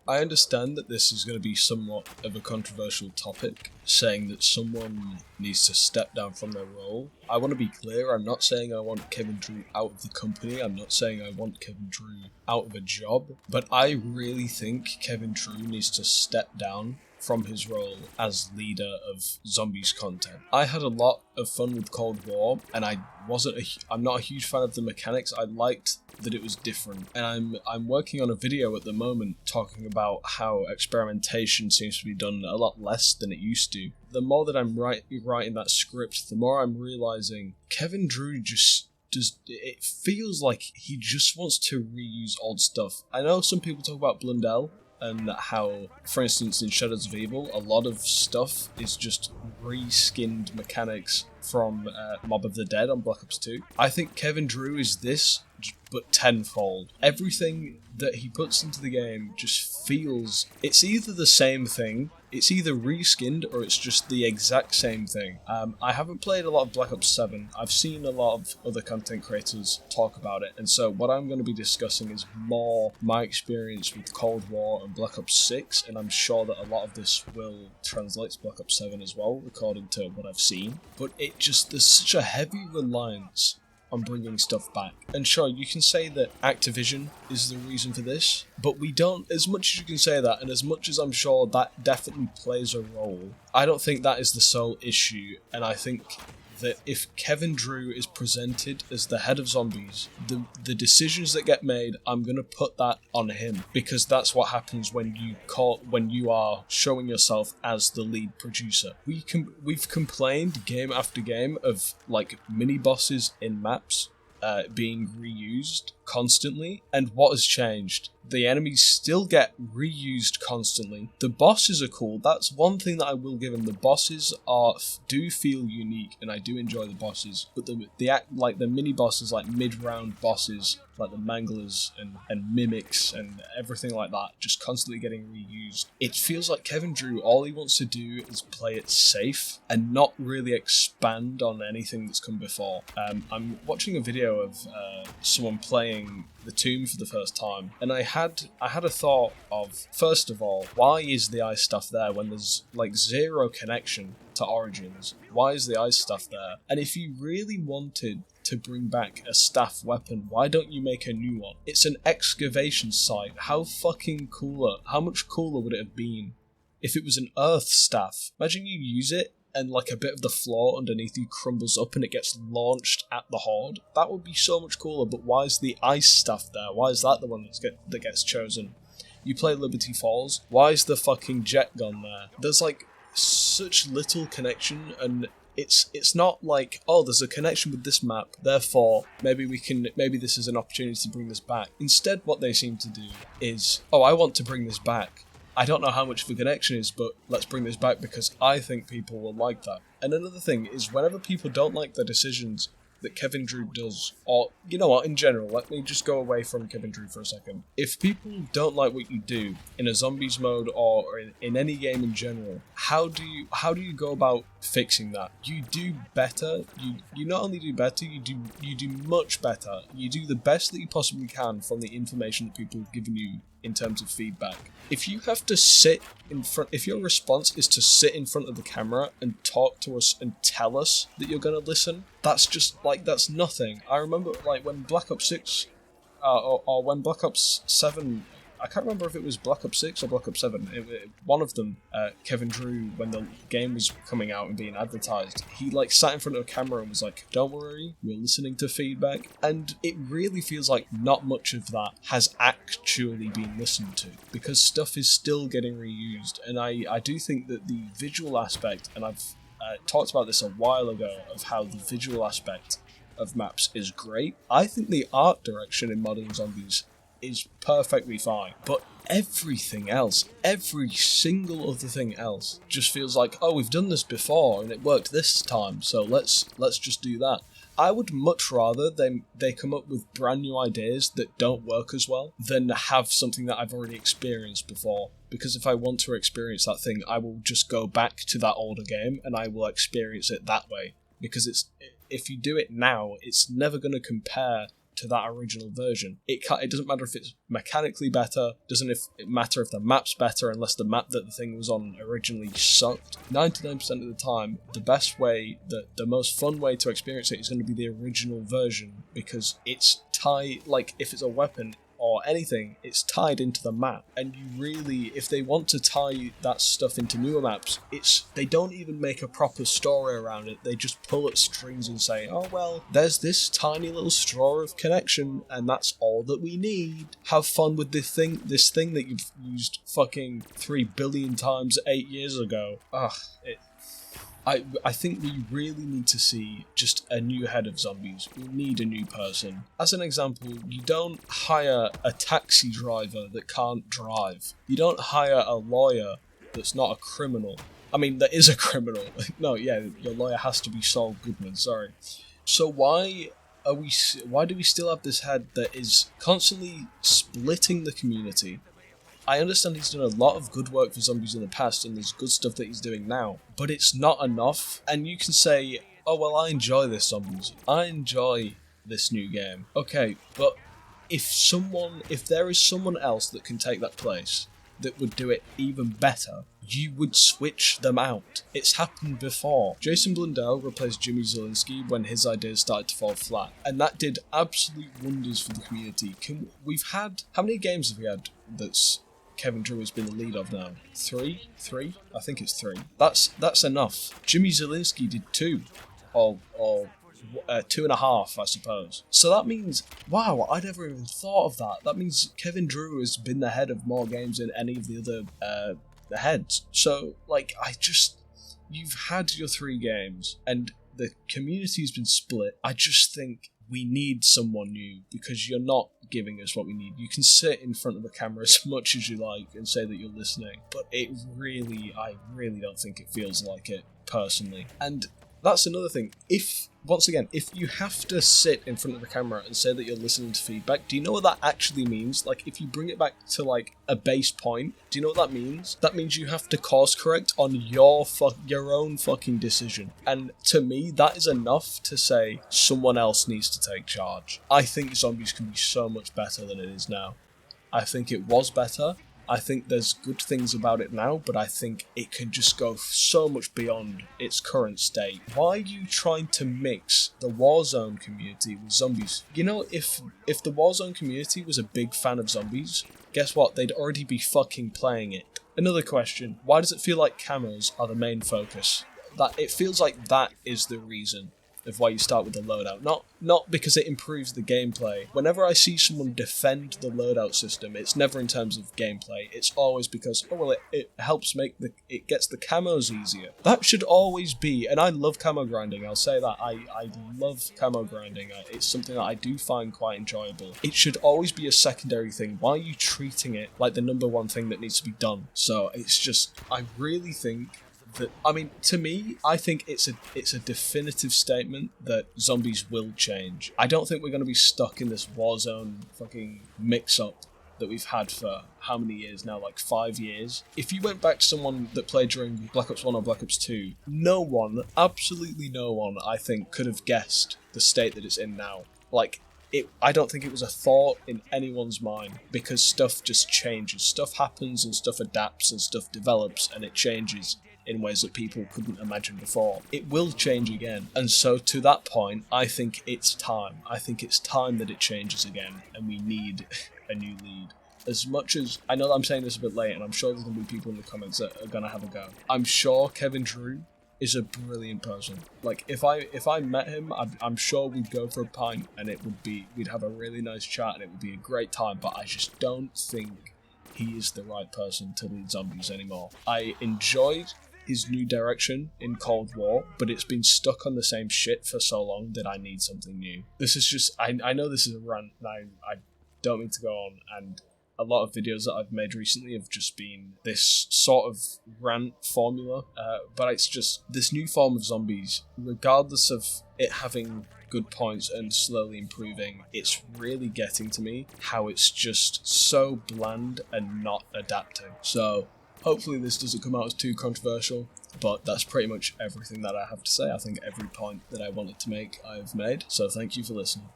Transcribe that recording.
I understand that this is going to be somewhat of a controversial topic, saying that someone needs to step down from their role. I want to be clear, I'm not saying I want Kevin Drew out of the company, I'm not saying I want Kevin Drew out of a job, but I really think Kevin Drew needs to step down from his role as leader of Zombies content. I had a lot of fun with Cold War, and I'm not a huge fan of the mechanics. I liked that it was different, and I'm working on a video at the moment talking about how experimentation seems to be done a lot less than it used to. The more that I'm writing that script, the more I'm realizing Kevin Drew it feels like he just wants to reuse old stuff. I know some people talk about Blundell, and how, for instance, in Shadows of Evil, a lot of stuff is just reskinned mechanics from Mob of the Dead on Black Ops 2. I think Kevin Drew is this, but tenfold. Everything that he puts into the game just feels... It's either the same thing, it's either reskinned, or it's just the exact same thing. I haven't played a lot of Black Ops 7. I've seen a lot of other content creators talk about it, and so what I'm going to be discussing is more my experience with Cold War and Black Ops 6, and I'm sure that a lot of this will translate to Black Ops 7 as well, according to what I've seen. But there's such a heavy reliance on bringing stuff back. And sure, you can say that Activision is the reason for this, but we don't, as much as you can say that, and as much as I'm sure that definitely plays a role, I don't think that is the sole issue, and I think that if Kevin Drew is presented as the head of Zombies, the decisions that get made, I'm going to put that on him, because that's what happens when you are showing yourself as the lead producer. We've complained game after game of like mini bosses in maps being reused constantly, and what has changed? The enemies still get reused constantly. The bosses are cool. That's one thing that I will give them. The bosses do feel unique, and I do enjoy the bosses. But the mini bosses, like mid-round bosses, like the Manglers and Mimics and everything like that, just constantly getting reused. It feels like Kevin Drew, all he wants to do is play it safe and not really expand on anything that's come before. I'm watching a video of someone playing the Tomb for the first time, and I had a thought of, first of all, why is the ice stuff there when there's like zero connection to Origins? Why is the ice stuff there? And if you really wanted to bring back a staff weapon, why don't you make a new one? It's an excavation site. How much cooler would it have been if it was an earth staff? Imagine you use it and like a bit of the floor underneath you crumbles up and it gets launched at the Horde. That would be so much cooler, but why is the ice stuff there? Why is that the one that gets chosen? You play Liberty Falls, why is the fucking jet gun there? There's like such little connection, and it's not like, oh, there's a connection with this map, therefore maybe this is an opportunity to bring this back. Instead, what they seem to do is, oh, I want to bring this back. I don't know how much of a connection is, but let's bring this back because I think people will like that. And another thing is, whenever people don't like the decisions that Kevin Drew does, or, you know what, in general, let me just go away from Kevin Drew for a second. If people don't like what you do in a Zombies mode or in any game in general, how do you go about fixing that? You do better. You not only do better, you do much better. You do the best that you possibly can from the information that people have given you in terms of feedback. If you have to sit in front, if your response is to sit in front of the camera and talk to us and tell us that you're going to listen, that's just like, that's nothing. I remember like when Black Ops 6 or when Black Ops 7, I can't remember if it was Black Ops 6 or Black Ops 7, one of them, Kevin Drew, when the game was coming out and being advertised, he like sat in front of a camera and was like, don't worry, we're listening to feedback. And it really feels like not much of that has actually been listened to, because stuff is still getting reused. And I do think that the visual aspect, and I've talked about this a while ago, of how the visual aspect of maps is great. I think the art direction in Modern Zombies is perfectly fine, but everything else, every single other thing else, just feels like, oh, we've done this before and it worked this time, so let's just do that. I would much rather they come up with brand new ideas that don't work as well than have something that I've already experienced before. Because if I want to experience that thing, I will just go back to that older game and I will experience it that way. Because if you do it now, it's never going to compare to that original version. It doesn't matter if it's mechanically better, doesn't matter if the map's better, unless the map that the thing was on originally sucked. 99% of the time, the best way, the most fun way to experience it is going to be the original version, because it's tied, like if it's a weapon or anything, it's tied into the map. And you really, if they want to tie that stuff into newer maps, they don't even make a proper story around it. They just pull at strings and say, oh well, there's this tiny little straw of connection and that's all that we need. Have fun with this thing that you've used fucking 3 billion times 8 years ago. I think we really need to see just a new head of zombies. We need a new person. As an example, you don't hire a taxi driver that can't drive. You don't hire a lawyer that's not a criminal. I mean, that is a criminal. No, yeah, your lawyer has to be Saul Goodman, sorry. So why do we still have this head that is constantly splitting the community? I understand he's done a lot of good work for zombies in the past, and there's good stuff that he's doing now, but it's not enough. And you can say, oh well, I enjoy this zombies. I enjoy this new game. Okay, but if there is someone else that can take that place, that would do it even better, you would switch them out. It's happened before. Jason Blundell replaced Jimmy Zielinski when his ideas started to fall flat, and that did absolute wonders for the community. How many games have we had that's Kevin Drew has been the lead of now? Three? I think it's 3. That's enough. Jimmy Zielinski did 2, or 2.5, I suppose. So that means, wow, I never even thought of that. That means Kevin Drew has been the head of more games than any of the other the heads. So, you've had your 3 games, and the community's been split. I just think we need someone new, because you're not giving us what we need. You can sit in front of a camera as much as you like and say that you're listening, but I really don't think it feels like it, personally. And that's another thing. If you have to sit in front of the camera and say that you're listening to feedback, do you know what that actually means? Like, if you bring it back to, like, a base point, do you know what that means? That means you have to course correct on your own fucking decision. And to me, that is enough to say someone else needs to take charge. I think zombies can be so much better than it is now. I think it was better. I think there's good things about it now, but I think it can just go so much beyond its current state. Why are you trying to mix the Warzone community with zombies? You know, if the Warzone community was a big fan of zombies, guess what? They'd already be fucking playing it. Another question, why does it feel like camos are the main focus? That it feels like that is the reason of why you start with the loadout. Not because it improves the gameplay. Whenever I see someone defend the loadout system, it's never in terms of gameplay. It's always because, oh well, it helps it gets the camos easier. That should always be, and I love camo grinding, I'll say that. I love camo grinding. It's something that I do find quite enjoyable. It should always be a secondary thing. Why are you treating it like the number one thing that needs to be done? So it's just, I really think to me, I think it's a definitive statement that zombies will change. I don't think we're going to be stuck in this Warzone fucking mix-up that we've had for how many years now, like 5 years. If you went back to someone that played during Black Ops 1 or Black Ops 2, no one, absolutely no one, I think, could have guessed the state that it's in now. I don't think it was a thought in anyone's mind, because stuff just changes. Stuff happens and stuff adapts and stuff develops and it changes in ways that people couldn't imagine before. It will change again. And so to that point, I think it's time. I think it's time that it changes again, and we need a new lead. As much as, I know that I'm saying this a bit late, and I'm sure there's going to be people in the comments that are going to have a go. I'm sure Kevin Drew is a brilliant person. Like, if I met him, I'm sure we'd go for a pint, and we'd have a really nice chat, and it would be a great time, but I just don't think he is the right person to lead zombies anymore. I enjoyed his new direction in Cold War, but it's been stuck on the same shit for so long that I need something new. This is just, I know this is a rant, and I don't mean to go on, and a lot of videos that I've made recently have just been this sort of rant formula, but it's just this new form of zombies, regardless of it having good points and slowly improving, it's really getting to me how it's just so bland and not adapting. So hopefully this doesn't come out as too controversial, but that's pretty much everything that I have to say. I think every point that I wanted to make, I have made. So thank you for listening.